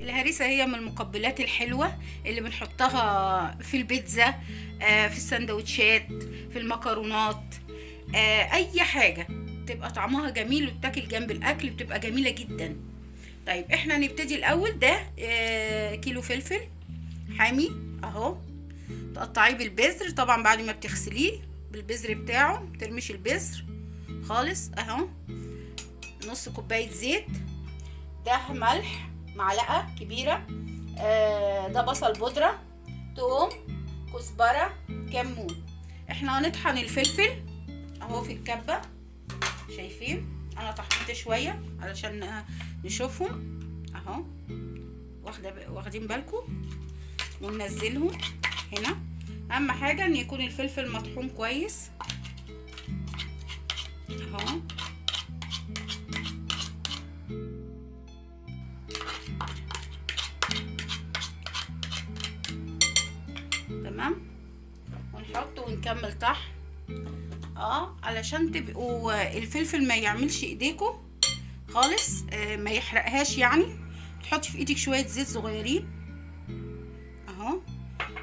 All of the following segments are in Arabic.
الهريسة هي من المقبلات الحلوة اللي بنحطها في البيتزا، في السندوتشات، في المكرونات، اي حاجة تبقى طعمها جميل وتاكل جنب الاكل بتبقى جميلة جدا. طيب احنا نبتدي الاول. ده كيلو فلفل حامي اهو، تقطعيه بالبذر طبعا بعد ما بتغسليه بالبذر بتاعه، ترميش البذر خالص اهو. نص كوباية زيت، ده ملح معلقة كبيرة، ده بصل بودرة، توم، كزبرة، كمون. احنا هنطحن الفلفل اهو في الكبة، شايفين انا طحنت شوية علشان نشوفهم اهو، واخدين بالكم، وننزلهم هنا. اهم حاجة ان يكون الفلفل مطحون كويس اهو. تمام، ونحط ونكمل طحن علشان تبقوا الفلفل ما يعملش ايديكم خالص، ما يحرقهاش يعني. تحطي في ايدك شويه زيت صغيرين اهو،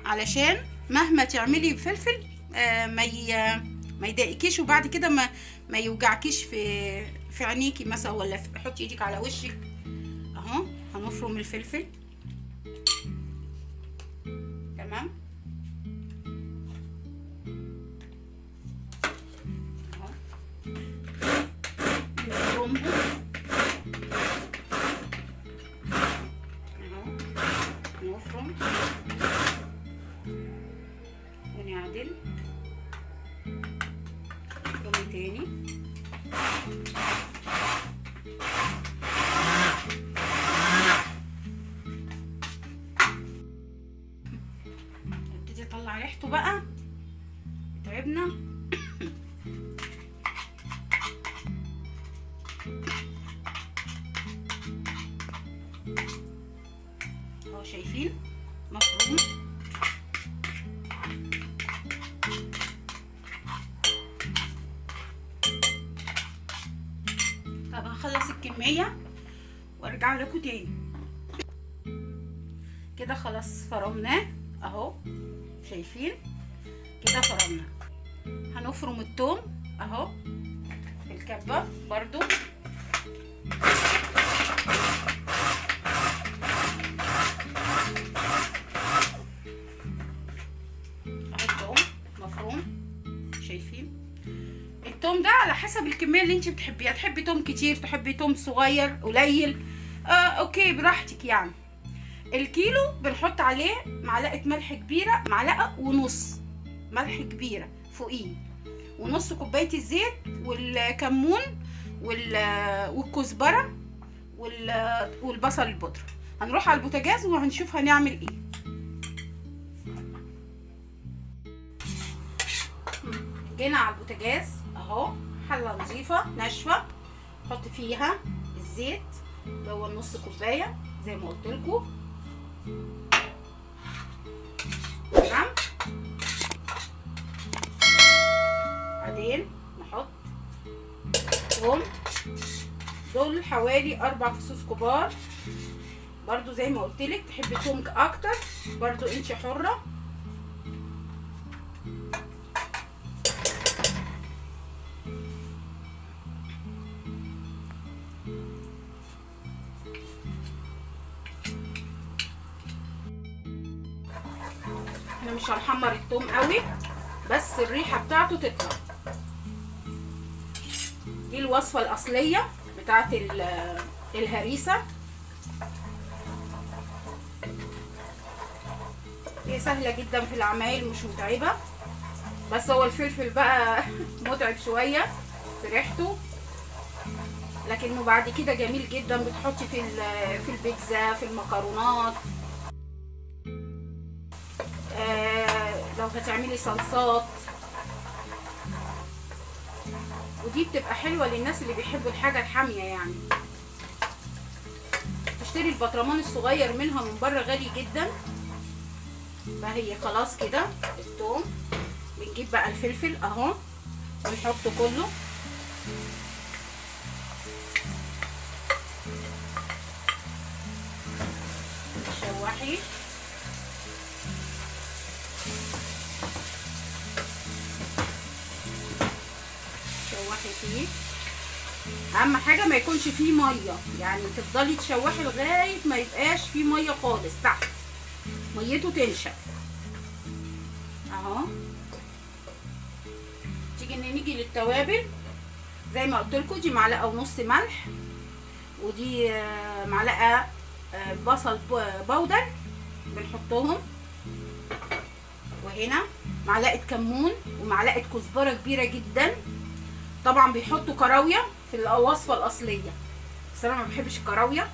علشان مهما تعملي فلفل ما يضايقكيش، وبعد كده ما يوجعكيش في عينيكي مثلا، ولا حطي ايدك على وشك اهو. هنفرم الفلفل تمام اهو، نفرمهم اهو، نفرم ونعدل، نفرم تاني. نبتدي نطلع ريحته بقى، تعبنا اهو، شايفين مفروم. طب هخلص الكمية وارجع لكم تاني. كده خلاص فرمناه اهو، شايفين كده فرمناه. هنفرم الثوم اهو في الكبة برضو، الثوم مفروم، شايفين. الثوم ده على حسب الكميه اللي انت بتحبيها، تحبي ثوم كتير، تحبي ثوم صغير قليل، اوكي براحتك يعني. الكيلو بنحط عليه معلقه ملح كبيره، معلقه ونص ملح كبيره فوقيه، ونص كوبايه الزيت، والكمون والكزبره والبصل البودره. هنروح على البوتاجاز وهنشوف هنعمل ايه. جينا على البوتاجاز اهو، حله نظيفه ناشفه، نحط فيها الزيت اللي هو نص كوبايه زي ما قلت لكم تمام. بعدين نحط ثوم، دول حوالي 4 فصوص كبار برضو زي ما قلت لك. تحبي ثوم اكتر برضو انت حره. احنا مش هنحمر الثوم قوي، بس الريحه بتاعته تطلع. دي الوصفه الاصليه بتاعت الهريسه، هي سهله جدا في العمايل مش متعبه، بس هو الفلفل بقى متعب شويه في ريحته، لكنه بعد كده جميل جدا. بتحطي في البيتزا، في المكرونات، لو هتعملي صلصات، ودي بتبقى حلوه للناس اللي بيحبوا الحاجه الحاميه يعني. تشتري البطرمان الصغير منها من بره غالي جدا. فهي خلاص كده الثوم. بنجيب بقى الفلفل اهو ونحطه كله، شوحي. شوحي فيه. اهم حاجه ما يكونش فيه ميه، يعني تفضلي تشوحي لغايه ما يبقاش فيه ميه خالص تحت، ميته تنشف اهو. نيجي للتوابل زي ما قلت لكم، دي معلقه ونص ملح، ودي معلقه بصل بودر بنحطهم، وهنا معلقه كمون ومعلقه كزبره كبيره جدا. طبعا بيحطوا كراويه في الوصفه الاصليه، بس انا ما بحبش الكراويه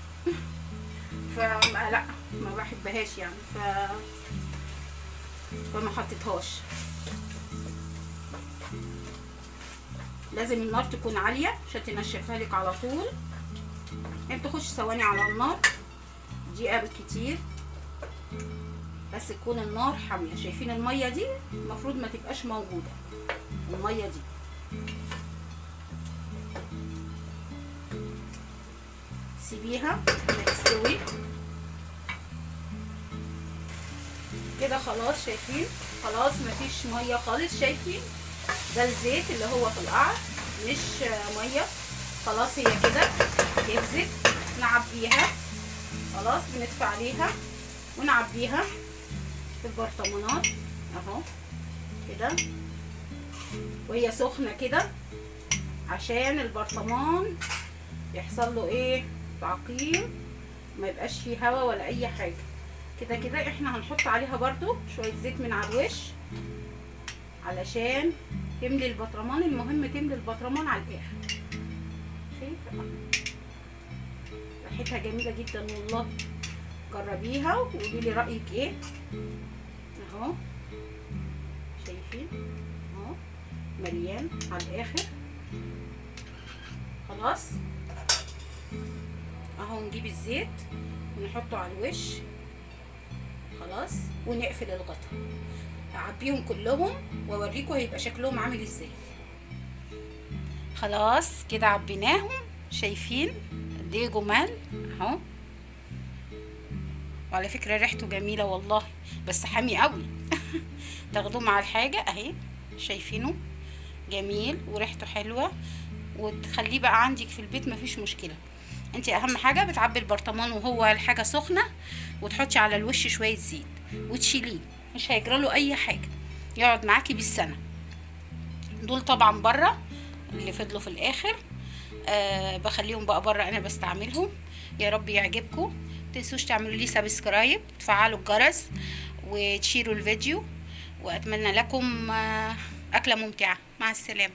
فلا ما بحبهاش يعني، فما حطيتهاش. لازم النار تكون عاليه عشان تنشفها لك على طول. هي بتاخدش ثواني على النار، دقيقه بالكتير، بس تكون النار حاميه. شايفين الميه دي المفروض ما تبقاش موجوده، الميه دي سيبيها تستوي كده خلاص. شايفين خلاص مفيش ميه خالص. شايفين ده الزيت اللي هو في القعر مش ميه. خلاص هي كده جهزت، نعبيها. خلاص بندفع عليها ونعبيها في البرطمانات اهو كده، وهي سخنه كده عشان البرطمان يحصل له ايه، تعقيم، ما يبقاش فيه هوا ولا اي حاجه. كده احنا هنحط عليها برضو شويه زيت من على الوش علشان تملي البطرمان. المهم تملي البطرمان على الاخر. شايفه ريحتها جميله جدا والله، جربيها وقولي لي رايك ايه اهو. شايفين اهو مليان على الاخر. خلاص اهو نجيب الزيت ونحطه على الوش خلاص، ونقفل الغطا. اعبيهم كلهم واوريكم هيبقى شكلهم عامل ازاي. خلاص كده عبيناهم. شايفين قد ايه جمال اهو، وعلى فكره ريحته جميله والله، بس حامي قوي. تاخدوه مع الحاجه اهي. شايفينه جميل وريحته حلوه، وتخليه بقى عندك في البيت مفيش مشكله. انت اهم حاجه بتعبي البرطمان وهو الحاجه سخنه، وتحطي على الوش شويه زيت وتشيليه، مش هيجراله اي حاجه، يقعد معاكي بالسنه. دول طبعا بره اللي فضلوا في الاخر بخليهم بقى بره، انا بستعملهم. يا رب يعجبكم. متنسوش تعملوا لي سبسكرايب، تفعلوا الجرس، وتشيروا الفيديو، واتمنى لكم اكله ممتعه. مع السلامه.